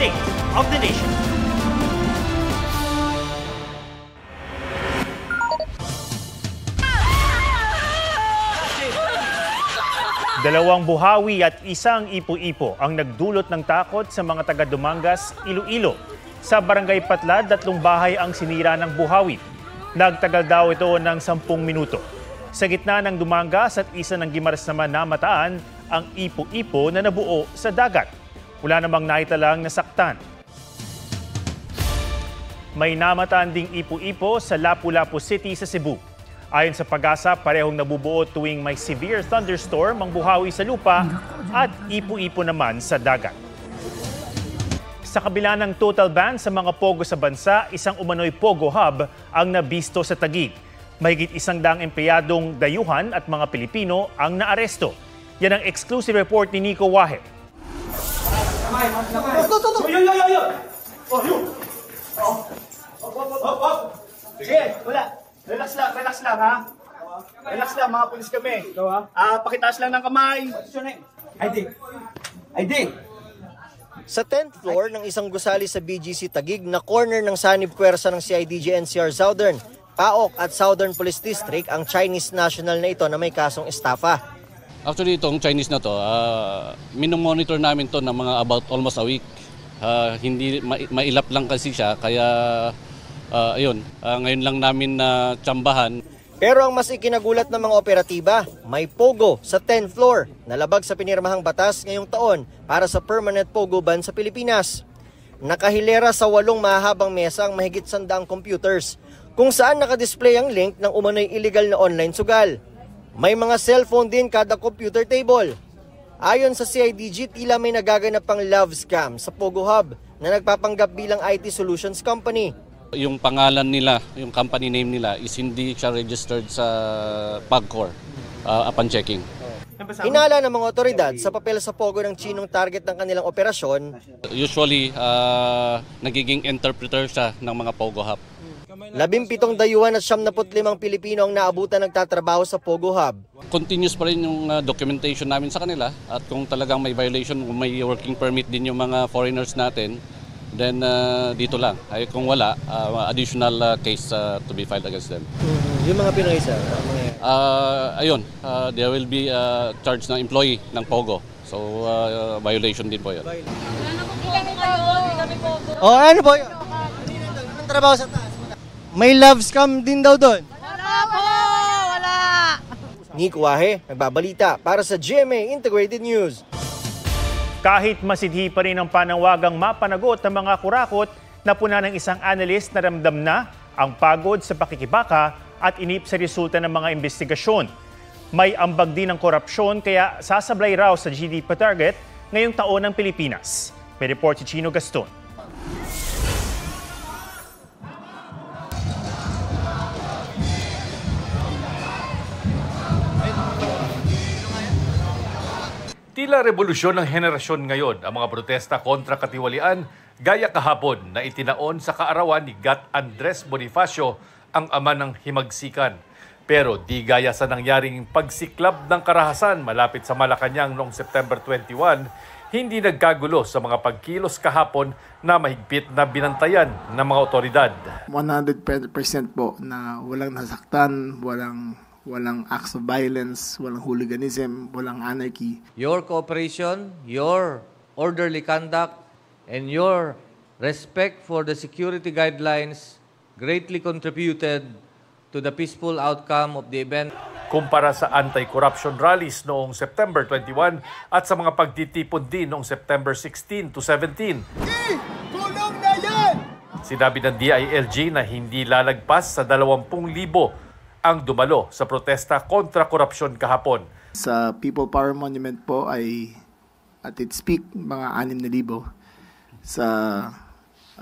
State of the Nation. Dalawang buhawi at isang ipo-ipo ang nagdulot ng takot sa mga taga-Dumangas, Iloilo. Sa Barangay Patlad, 3 bahay ang sinira ng buhawi. Nagtagal daw ito ng 10 minuto. Sa gitna ng Dumangas at isa ng Guimaras naman namataan ang ipo-ipo na nabuo sa dagat. Wala namang naitalang nasaktan. May namataan ding ipo-ipo sa Lapu-Lapu City sa Cebu. Ayon sa Pag-asa, parehong nabubuo tuwing may severe thunderstorm ang buhawi sa lupa at ipo-ipo naman sa dagat. Sa kabila ng total ban sa mga pogo sa bansa, isang umano'y pogo hub ang nabisto sa Taguig. Mahigit 100 empleyadong dayuhan at mga Pilipino ang naaresto. Yan ang exclusive report ni Nico Wahe. Sige, wala. Relax lang ha. Relax lang, mga pulis kami. Pakitaas lang ng kamay. ID. Sa 10th floor ng isang gusali sa BGC Taguig na corner ng sanib puwersa ng CIDG NCR Southern, PAOK at Southern Police District ang Chinese national na ito na may kasong estafa. Actually, itong Chinese na to, minomonitor namin to ng mga about almost a week. Hindi mailap lang kasi siya, kaya ngayon lang namin na tsambahan. Pero ang mas ikinagulat ng mga operatiba, may pogo sa 10th floor na labag sa pinirmahang batas ngayong taon para sa permanent pogo ban sa Pilipinas. Nakahilera sa 8 mahahabang mesa ang mahigit 100 computers, kung saan nakadisplay ang link ng umano'y illegal na online sugal. May mga cellphone din kada computer table. Ayon sa CIDG, tila may nagaganap pang love scam sa Pogo Hub na nagpapanggap bilang IT Solutions Company. Yung pangalan nila, yung company name nila is hindi siya registered sa PAGCOR upon checking. Hinala ng mga otoridad sa papel sa Pogo ng Chinong target ng kanilang operasyon. Usually, nagiging interpreter siya ng mga Pogo Hub. 17 dayuhan at 75 Pilipino ang naabutan nagtatrabaho sa Pogo Hub. Continuous pa rin yung documentation namin sa kanila at kung talagang may violation, kung may working permit din yung mga foreigners natin, then dito lang. Ay kung wala, additional case to be filed against them. Yung mga Pinoy sir? There will be charge ng employee ng Pogo. So violation din po yun. Oh, ano po yun? Anong trabaho sa taas? May love scam din daw doon? Wala po! Wala! Nico Wahe, nagbabalita para sa GMA Integrated News. Kahit masidhi pa rin ang panawagang mapanagot ng mga kurakot, napuna ng isang analyst na ramdam na ang pagod sa pakikibaka at inip sa resulta ng mga investigasyon. May ambag din ng korupsyon kaya sasablay raw sa GDP target ngayong taon ng Pilipinas. May report si Chino Gaston. Tila revolusyon ng henerasyon ngayon ang mga protesta kontra katiwalian gaya kahapon na itinaon sa kaarawan ni Gat Andres Bonifacio, ang ama ng himagsikan. Pero di gaya sa nangyaring pagsiklab ng karahasan malapit sa Malacanang noong September 21, hindi nagkagulo sa mga pagkilos kahapon na mahigpit na binantayan ng mga otoridad. 100% po na walang nasaktan, walang acts of violence, walang hooliganism, walang anarchy. Your cooperation, your orderly conduct, and your respect for the security guidelines greatly contributed to the peaceful outcome of the event. Kumpara sa anti-corruption rallies noong September 21 at sa mga pagtitipon din noong September 16 to 17. Tulong na yan! Sinabi ng DILG na hindi lalagpas sa 20,000 ang dumalo sa protesta kontra korupsyon kahapon. Sa People Power Monument po ay at its peak mga 6,000. Sa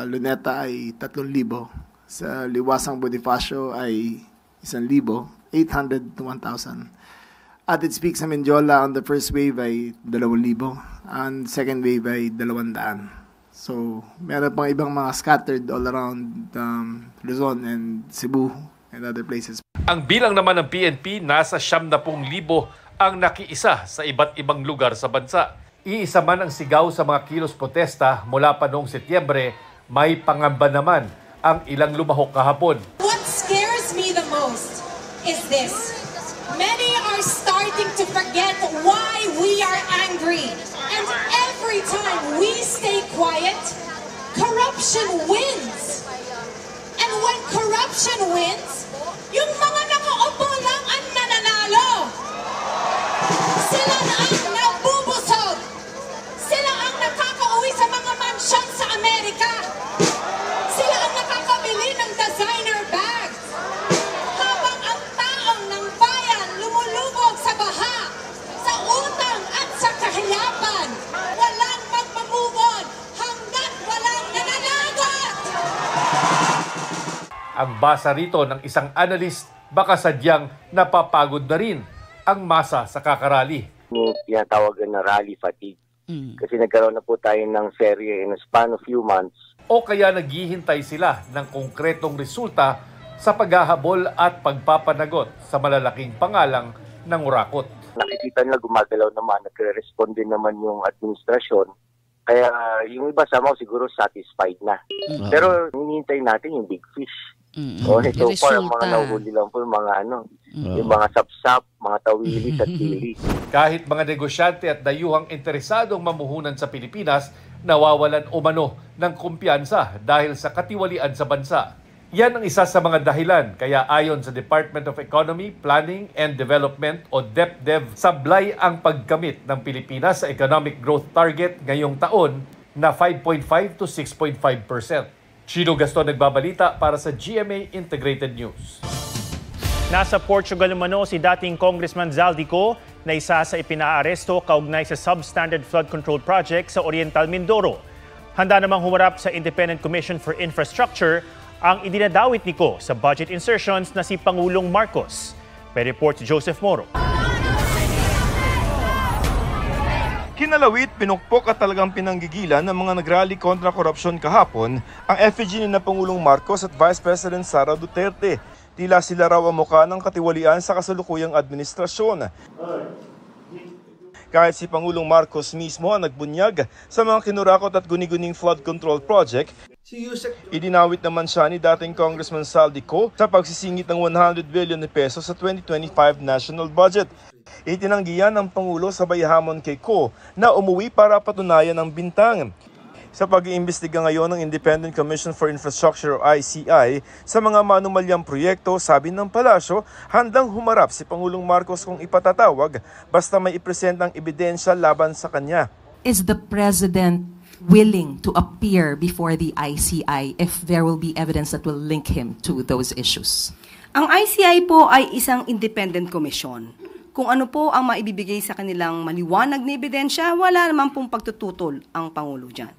Luneta ay 3,000. Sa Liwasang Bonifacio ay 1,000, 800 to 1,000. At its peak sa Menjola on the first wave ay 2,000. And second wave ay 200. So meron pang ibang mga scattered all around Luzon and Cebu and other places. Ang bilang naman ng PNP, nasa 70,000 ang nakiisa sa iba't ibang lugar sa bansa. Iisa man ang sigaw sa mga kilos protesta mula pa noong Setyembre, may pangamba naman ang ilang lumahok kahapon. What scares me the most is this. Many are starting to forget why we are angry. And every time we stay quiet, corruption wins. And when corruption wins, yung mga nakaupo lang ang nananalo. Sila na ang nabubusog. Sila ang nakakauwi sa mga mansyon sa Amerika. Sila ang nakakabili ng designer bags. Habang ang taong ng bayan lumulubog sa baha, sa utang at sa kahirapan, walang magmamove on hanggat walang nananagot. Ang basa rito ng isang analyst, baka sadyang napapagod na rin ang masa sa kakarali. Yung tinatawag na rally fatigue. Kasi nagkaroon na po tayo ng serye in a span of few months. O kaya naghihintay sila ng konkretong resulta sa paghahabol at pagpapanagot sa malalaking pangalang ng urakot. Nakikita nila gumagalaw naman, nagre-respond din naman yung administrasyon. Kaya yung iba sa mga siguro satisfied na. Pero hinihintay natin yung big fish. So far, ang mga nahuhuli lang po yung mga yung mga sapsap, mga tawilis at kilis. Kahit mga negosyante at dayuhang interesadong mamuhunan sa Pilipinas, nawawalan umano ng kumpiyansa dahil sa katiwalian sa bansa. Yan ang isa sa mga dahilan kaya ayon sa Department of Economy, Planning and Development o DepDev, sablay ang pagkamit ng Pilipinas sa economic growth target ngayong taon na 5.5 to 6.5%. Chino Gaston nagbabalita para sa GMA Integrated News. Nasa Portugal umano si dating Congressman Zaldico na isa sa ipinaaresto kaugnay sa substandard flood control project sa Oriental Mindoro. Handa namang humarap sa Independent Commission for Infrastructure ang idinadawit ni Ko sa budget insertions na si Pangulong Marcos. May report si Joseph Moro. Kinalawit, pinukpok at talagang pinanggigilan ng mga nagrally kontra korupsyon kahapon ang effigy ni na Pangulong Marcos at Vice President Sara Duterte. Tila sila raw ang mukha ng katiwalian sa kasalukuyang administrasyon. Kahit si Pangulong Marcos mismo ang nagbunyag sa mga kinurakot at guni-guning flood control project, idinawit naman siya ni dating Congressman Zaldico sa pagsisingit ng 100 billion pesos sa 2025 national budget. Itinanggihan ng Pangulo sabay hamon kay Ko na umuwi para patunayan ang bintang. Sa pag-iimbestiga ngayon ng Independent Commission for Infrastructure o ICI sa mga manumalyang proyekto, sabi ng palasyo, handang humarap si Pangulong Marcos kung ipatatawag basta may ipresentang ebidensya laban sa kanya. Is the President willing to appear before the ICI if there will be evidence that will link him to those issues? Ang ICI po ay isang independent commission. Kung ano po ang maibibigay sa kanilang maliwanag na ebidensya, wala naman pong pagtututol ang Pangulo dyan.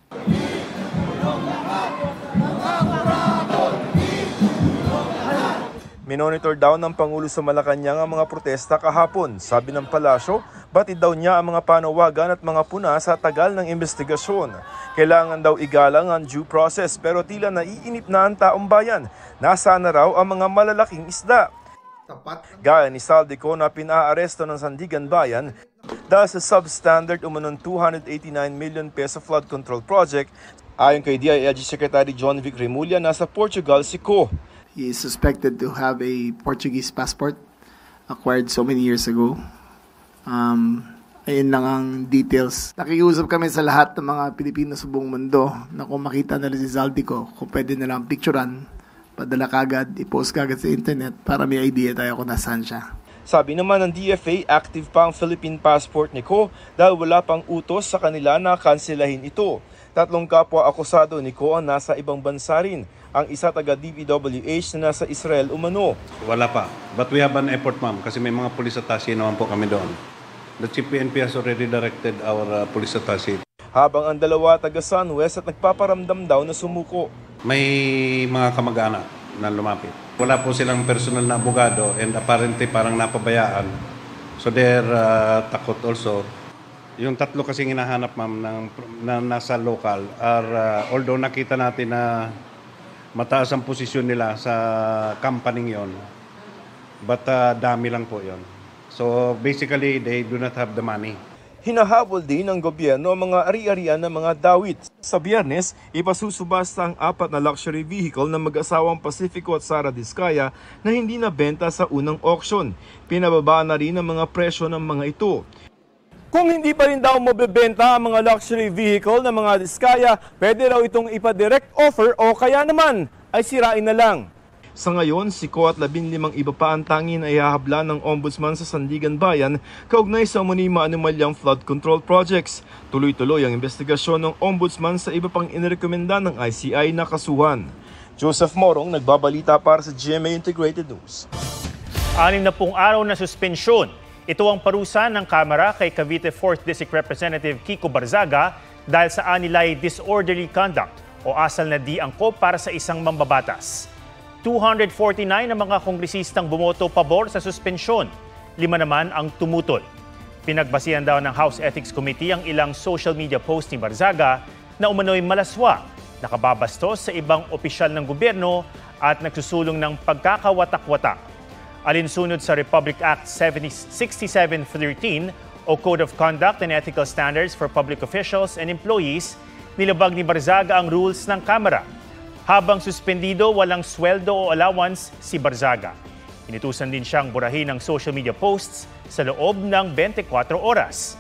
Minonitor daw ng Pangulo sa Malacanang ang mga protesta kahapon. Sabi ng palasyo, batid daw niya ang mga panawagan at mga puna sa tagal ng investigasyon. Kailangan daw igalang ang due process pero tila naiinip na ang taong bayan. Nasaan na raw ang mga malalaking isda? Gaya ni Zaldico na pinaaresto ng Sandigan Bayan dahil sa substandard umunong 289 million peso flood control project. Ayon kay DILG Secretary John Vic Remulla, nasa Portugal si Ko. He is suspected to have a Portuguese passport acquired so many years ago. Ayun lang ang details. Nakiusap kami sa lahat ng mga Pilipino sa buong mundo na kung makita nila si Zaldico, kung pwede na lang picturean, padala kagad, i-post kagad sa internet para may idea tayo kung nasaan siya. Sabi naman ng DFA, active pa ang Philippine passport ni Ko dahil wala pang utos sa kanila na kanselahin ito. 3 kapwa akusado ni Ko ang nasa ibang bansa rin. Ang isa taga DPWH na nasa Israel umano. Wala pa. But we have an effort, ma'am, kasi may mga police attache naman po kami doon. The Chief PNP has already directed our police attache. Habang ang dalawa taga Sunwest at nagpaparamdam daw na sumuko. May mga kamag-anak na lumapit. Wala po silang personal na abogado and apparently parang napabayaan. So they're takot also. Yung 3 kasing hinahanap, ma'am, na nasa local are, although nakita natin na mataas ang posisyon nila sa company yon, but dami lang po yon. So basically, they do not have the money. Hinahabol din ng gobyerno ang mga ari-arian ng mga dawit. Sa Biyernes, ipasusubasta ang 4 na luxury vehicle ng mag-asawang Pacifico at Sara Diskaya na hindi nabenta sa unang auction. Pinababa na rin ang mga presyo ng mga ito. Kung hindi pa rin daw mabebenta ang mga luxury vehicle ng mga Diskaya, pwede raw itong ipa-direct offer o kaya naman ay sirain na lang. Sa ngayon, 10 at 15 iba pa ang tanging na ihahabla ng Ombudsman sa Sandigan Bayan kaugnay sa umano'y maanumalyang flood control projects. Tuloy-tuloy ang investigasyon ng Ombudsman sa iba pang inirekomenda ng ICI na kasuhan. Joseph Morong, nagbabalita para sa GMA Integrated News. 60 araw na suspensyon. Ito ang parusa ng Kamara kay Cavite 4th District Representative Kiko Barzaga dahil sa anilay disorderly conduct o asal na di angkop para sa isang mambabatas. 249 ang mga kongresistang bumoto pabor sa suspensyon. 5 naman ang tumutol. Pinagbasihan daw ng House Ethics Committee ang ilang social media post ni Barzaga na umano'y malaswa, nakababastos sa ibang opisyal ng gobyerno at nagsusulong ng pagkakawatak-watak. Alinsunod sa Republic Act 6713 o Code of Conduct and Ethical Standards for Public Officials and Employees, nilabag ni Barzaga ang rules ng Kamara. Habang suspendido, walang sweldo o allowance si Barzaga. Inutusan din siyang burahin ng social media posts sa loob ng 24 oras.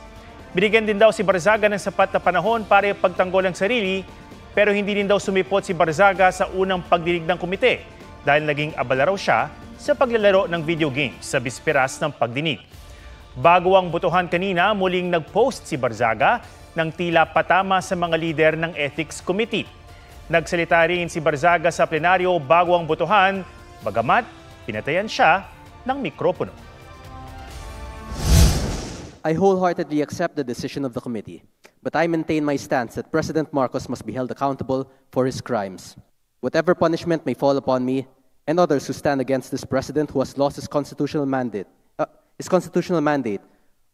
Binigyan din daw si Barzaga ng sapat na panahon para ipagtanggol ang sarili, pero hindi din daw sumipot si Barzaga sa unang pagdinig ng komite dahil naging abala raw siya sa paglalaro ng video games sa bisperas ng pagdinig. Bago ang botohan kanina, muling nag-post si Barzaga ng tila patama sa mga lider ng Ethics Committee. Nagsalita rin si Barzaga sa plenaryo bago ang botohan, bagamat pinatayan siya ng mikropono. I wholeheartedly accept the decision of the committee, but I maintain my stance that President Marcos must be held accountable for his crimes. Whatever punishment may fall upon me and others who stand against this president who has lost his constitutional mandate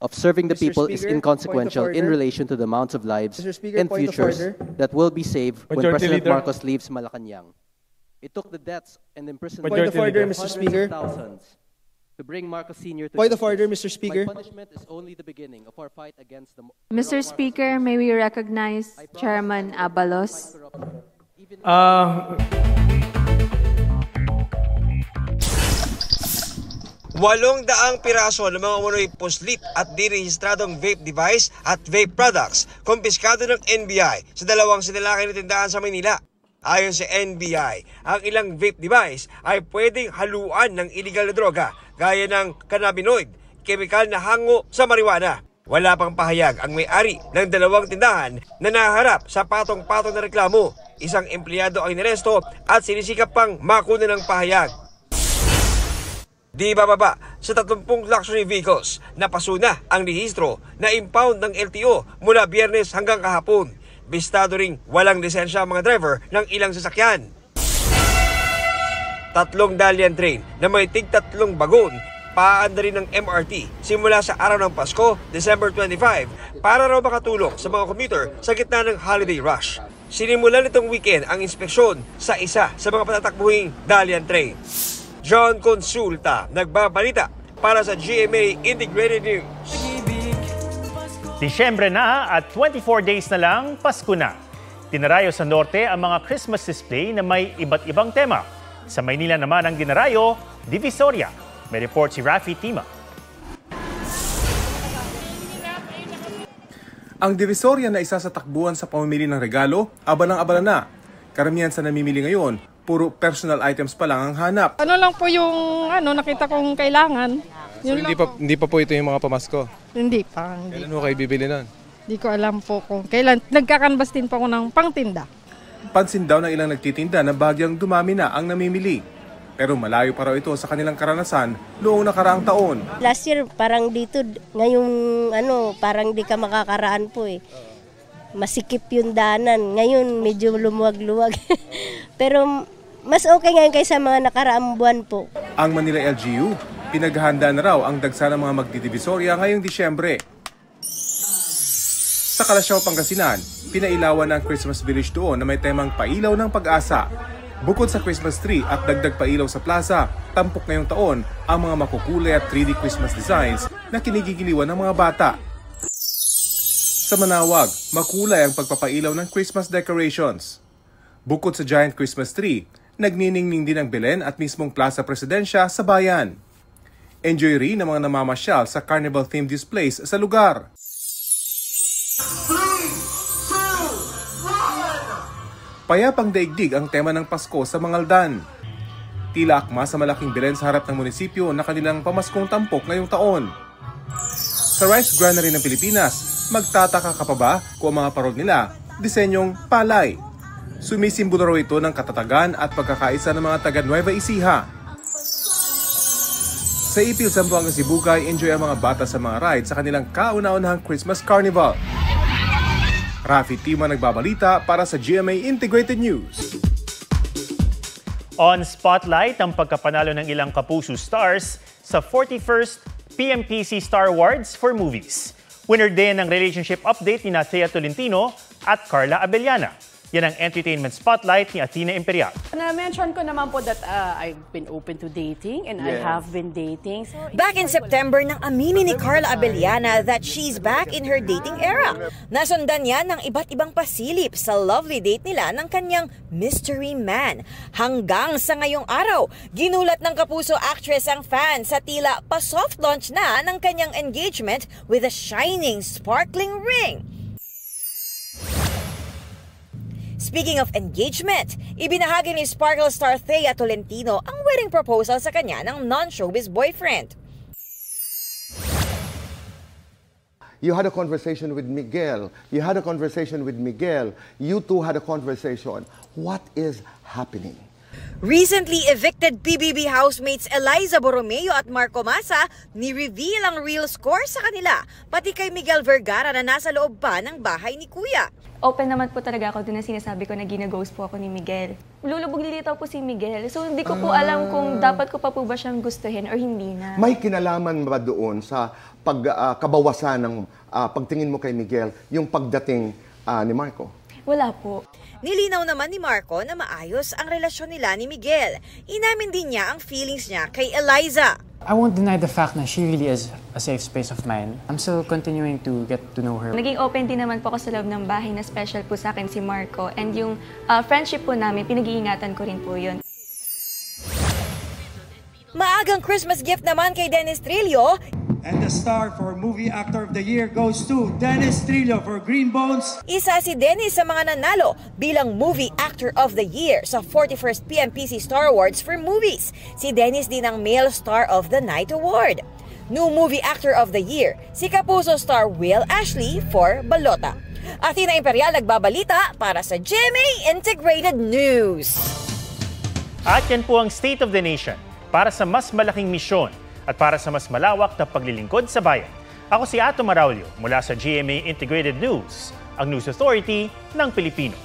of serving the people is inconsequential in relation to the amounts of lives and futures that will be saved when President Marcos leaves Malacanang. It took the deaths and imprisonment of hundreds of thousands to bring Marcos Sr. to Point of order, Mr. Speaker. My punishment is only the beginning of our fight against the... Mr. Speaker, may we recognize Chairman Abalos? 800 piraso ng mga umano'y puslit at direhistradong vape device at vape products kumpiskado ng NBI sa dalawang sinalakay na tindahan sa Maynila. Ayon sa NBI, ang ilang vape device ay pwedeng haluan ng illegal na droga gaya ng cannabinoid, kemikal na hango sa marijuana. Wala pang pahayag ang may-ari ng dalawang tindahan na naharap sa patong-patong na reklamo. Isang empleyado ang iniresto at sinisikap pang makuna ng pahayag. Di bababa sa 30 luxury vehicles na pasuna ang rehistro na impound ng LTO mula Biyernes hanggang kahapon. Bistado ring walang lisensya ang mga driver ng ilang sasakyan. 3 Dalian train na may tig-3 bagon paanda rin ng MRT simula sa araw ng Pasko, December 25, para raw makatulong sa mga commuter sa gitna ng holiday rush. Sinimulan nitong weekend ang inspeksyon sa isa sa mga patatakbuhing Dalian train. John Consulta, nagbabalita para sa GMA Integrated News. Disyembre na at 24 days na lang, Pasko na. Dinarayo sa norte ang mga Christmas display na may iba't ibang tema. Sa Maynila naman ang dinarayo, Divisoria. May report si Rafi Tima. Ang Divisoria na isa sa takbuhan sa pamimili ng regalo, abalang-abala na. Karamihan sa namimili ngayon, puro personal items pa lang ang hanap. Ano lang po yung nakita kong kailangan. Yun So, hindi pa po ito yung mga pamasko? Hindi pa. Kailan mo kayo bibili nun? Hindi ko alam po kung kailan. Nagkakanbas din pa ako ng pangtinda. Pansin daw ng ilang nagtitinda na bagyang dumami na ang namimili. Pero malayo pa raw ito sa kanilang karanasan noong nakaraang taon. Last year parang dito, ngayong parang di ka makakaraan po eh. Masikip yung daanan. Ngayon medyo lumuwag-luwag. Pero mas okay ngayon kaysa mga nakaraang buwan po. Ang Manila LGU, pinaghahanda na raw ang dagsa ng mga magdidivisorya ngayong Disyembre. Sa Kalasyaw, Pangasinan, pinailawan ng Christmas Village doon na may temang Pailaw ng Pag-asa. Bukod sa Christmas tree at dagdag pailaw sa plaza, tampok ngayong taon ang mga makukulay at 3D Christmas designs na kinigigiliwan ng mga bata. Sa Manawag, makulay ang pagpapailaw ng Christmas decorations. Bukod sa giant Christmas tree, nagniningning din ang Belen at mismong Plaza Presidencia sa bayan. Enjoy rin ang mga namamasyal sa carnival-themed displays sa lugar. 3, 2, 1! Payapang daigdig ang tema ng Pasko sa Mangaldan. Tila akma sa malaking Belen sa harap ng munisipyo na kanilang pamaskong tampok ngayong taon. Sa Rice Granary ng Pilipinas, magtataka ka pa ba kung ang mga parol nila, disenyong palay? Sumisimbolo raw ito ng katatagan at pagkakaisa ng mga taga Nueva Ecija. Sa Ipil, Zamboanga, Sibugay, enjoy ang mga bata sa mga ride sa kanilang kauna-unahang Christmas Carnival. Rafi Tima nagbabalita para sa GMA Integrated News. On Spotlight, ang pagkapanalo ng ilang Kapuso stars sa 41st PMPC Star Awards for Movies. Winner din ng relationship update ni Thea Tolentino at Carla Abellana. Yan ang entertainment spotlight ni Athena Imperial. Na-mention ko naman po that I've been open to dating and I have been dating. Back in September, nang aminin ni Carla Abellana that she's back in her dating era. Nasundan niya ng iba't ibang pasilip sa lovely date nila ng kanyang mystery man. Hanggang sa ngayong araw, ginulat ng Kapuso actress ang fans sa tila pa-soft launch na ng kanyang engagement with a shining, sparkling ring. Speaking of engagement, ibinahagi ni Sparkle star Thea Tolentino ang wedding proposal sa kanya ng non-showbiz boyfriend. You had a conversation with Miguel. You had a conversation with Miguel. You two had a conversation. What is happening? Recently evicted PBB housemates Eliza Borromeo at Marco Massa ni-reveal ang real score sa kanila, pati kay Miguel Vergara na nasa loob pa ng bahay ni Kuya. Open naman po talaga ako dun na sinasabi ko na ginaghost po ako ni Miguel. Lulubog nilitaw po si Miguel. So hindi ko po alam kung dapat ko pa po ba siyang gustuhin or hindi na. May kinalaman ba doon sa pagkabawasan ng pagtingin mo kay Miguel, yung pagdating ni Marco? Wala po. Nilinaw naman ni Marco na maayos ang relasyon nila ni Miguel. Inamin din niya ang feelings niya kay Eliza. I won't deny the fact na she really is a safe space of mine. I'm still continuing to get to know her. Naging open din naman po ako sa loob ng bahay na special po sa akin si Marco. And yung friendship po namin, pinag-iingatan ko rin po yun. Maagang Christmas gift naman kay Dennis Trillo. And the star for Movie Actor of the Year goes to Dennis Trillo for Green Bones. Isa si Dennis sa mga nanalo bilang Movie Actor of the Year sa 41st PMPC Star Awards for Movies. Si Dennis din ang Male Star of the Night Award. New Movie Actor of the Year, si Kapuso star Will Ashley for Balota. Athena Imperial nagbabalita para sa GMA Integrated News. At yan po ang State of the Nation para sa mas malaking misyon at para sa mas malawak na paglilingkod sa bayan. Ako si Ato Maraulio mula sa GMA Integrated News, ang News Authority ng Pilipino.